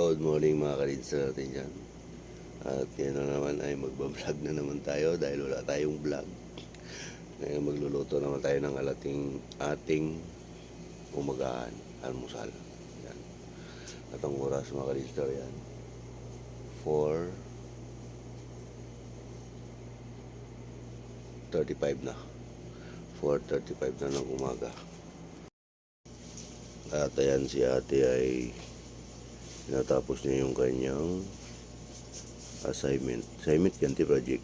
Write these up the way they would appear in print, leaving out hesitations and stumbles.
Good morning mga ka-leads natin dyan. At ngayon na naman ay magbablog na naman tayo dahil wala tayong vlog. Ngayon magluluto naman tayo ng ating umagahan, almusal. Yan. At ang oras mga ka-leads yan, 4:35 na. 4:35 na ng umaga. At ayan, si ate ay natapos niya yung kanyang assignment ganti project.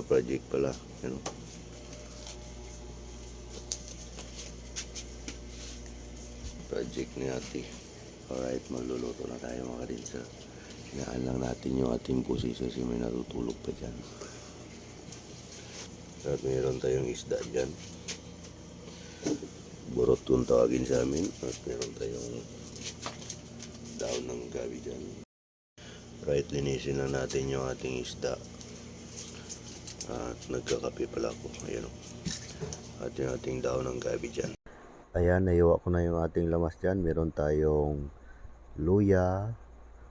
Project pala, project ni ate. Alright, magluluto na tayo mga kadinsa. Hinaan lang natin yung ating pusis kasi may natutulog pa dyan. At mayroon tayong isda dyan, burot kung tawagin sa amin. At mayroon tayong daon ng gabi dyan. Right, linisin lang natin yung ating isda. At nagkakape pala ako. Ayan o. At yung ating daon ng gabi dyan. Ayan, naiwa ko na yung ating lamas dyan. Meron tayong luya,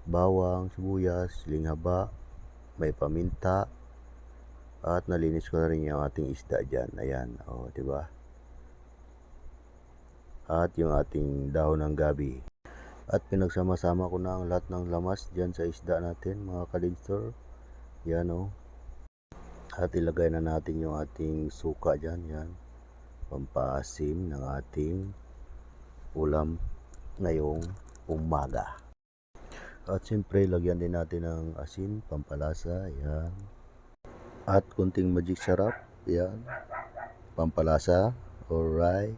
bawang, sibuyas, linghaba, may paminta. At nalinis ko na rin yung ating isda dyan. Ayan, o, diba? At yung ating daon ng gabi. At pinagsama-sama ko na ang lahat ng lamas dyan sa isda natin mga ka-leadstor. Yan o. At ilagay na natin yung ating suka dyan. Yan. Pampaasim ng ating ulam ngayong umaga. At siyempre lagyan din natin ng asin, pampalasa. Yan. At kunting magic sarap. Yan. Pampalasa. Alright.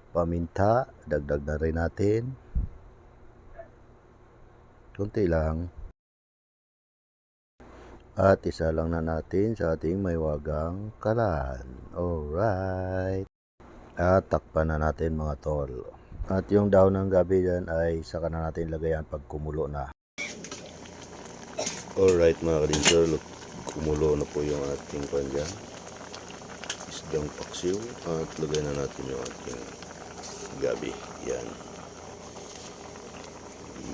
Paminta, dagdag na rin natin. Kunti lang. At isa lang na natin sa ating maywagang kalan. Alright. At takpan na natin mga tol. At yung daon ng gabi dyan ay saka na natin lagayan pag kumulo na. Alright mga kadinser, kumulo na po yung ating kanya. Isdang paksiw. At lagay na natin yung ating gabi. Yan.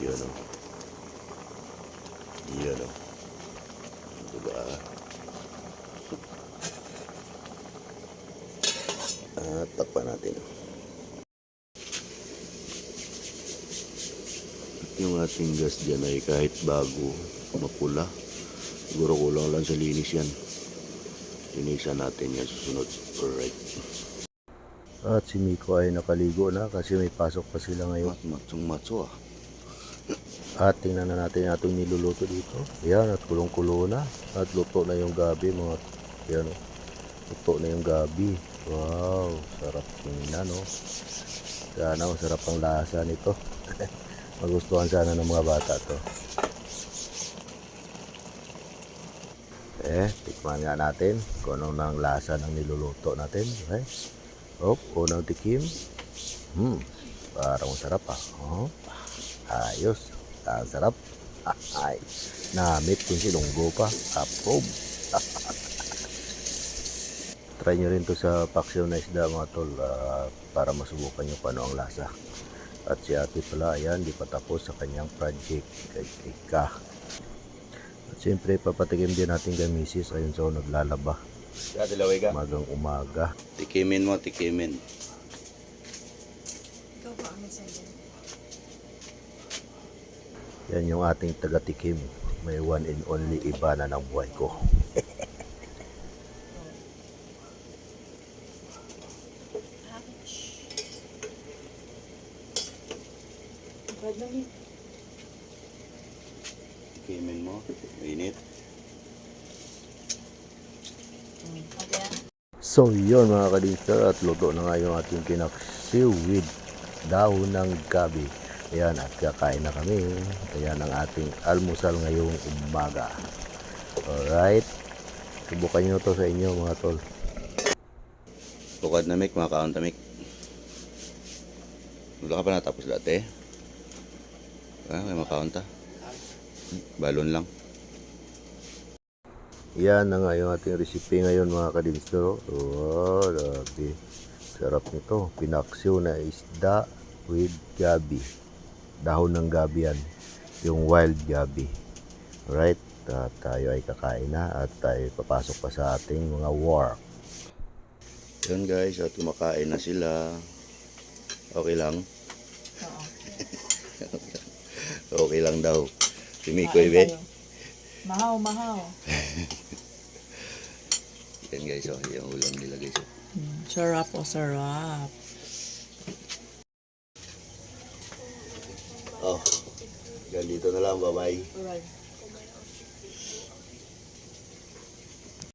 Yan o. Yan o. Diba? At takpan natin. At yung ating gas dyan ay kahit bago mapula, siguro kulang lang sa linis yan. Linisan natin yan susunod. Alright. At si Miko ay nakaligo na kasi may pasok pa sila ngayon. Matsong-matso ah. At tingnan na natin itong niluluto dito. Ayan, at kulong-kulo na. At luto na yung gabi mga. Ayan, luto na yung gabi. Wow, sarap tingnan no. Sana masarap ang lasa nito. Magustuhan sana ng mga bata to. Tikman nga natin kung anong nang lasa ng niluluto natin. Okay? Unang tikim. Parang masarap ah. Ayos. Ang sarap. Ay, namit kung sinunggo pa. Approve. Try nyo rin to sa paksiw na isda mga tol, para masubukan nyo paano ang lasa. At si ate pala, ayan, di pa tapos sa kanyang project kay Ika. At siyempre papatikim din natin kay Mrs. ayun sa naglalaba. Magang umaga. Tikimin mo, tikimin. Ikaw ba ang nagsabi? Yan yung ating taga-tikim. May one and only iba na ng buhay ko. Tikimin mo, init. So yun mga kadinster, at luto na nga yung ating pinaksiw with daon ng gabi. Ayan, at kakain na kami. Ayan ang ating almusal ngayong umaga. Alright. Subukan nyo to sa inyo mga tol. Tukad na Mick, mga kaon tamik. Wala ka pa natapos dati? May makaon ta. Balon lang. Yan na nga yung ating recipe ngayon mga kadinster. Oh, grabe. Sarap nito. Pinaksiw na isda with gabi. dahon ng gabi yan. Yung wild gabi. Alright, at tayo ay kakain na at tayo papasok pa sa ating mga work. Yun guys, at kumakain na sila. Okay lang? Oo. Okay lang daw. Si Miko, Kain ibe. tayo. Mahaw, mahaw. Yan guys, oh, yung ulam nila guys. Sarap o sarap. Oh, ganito na lang, bye-bye. Alright.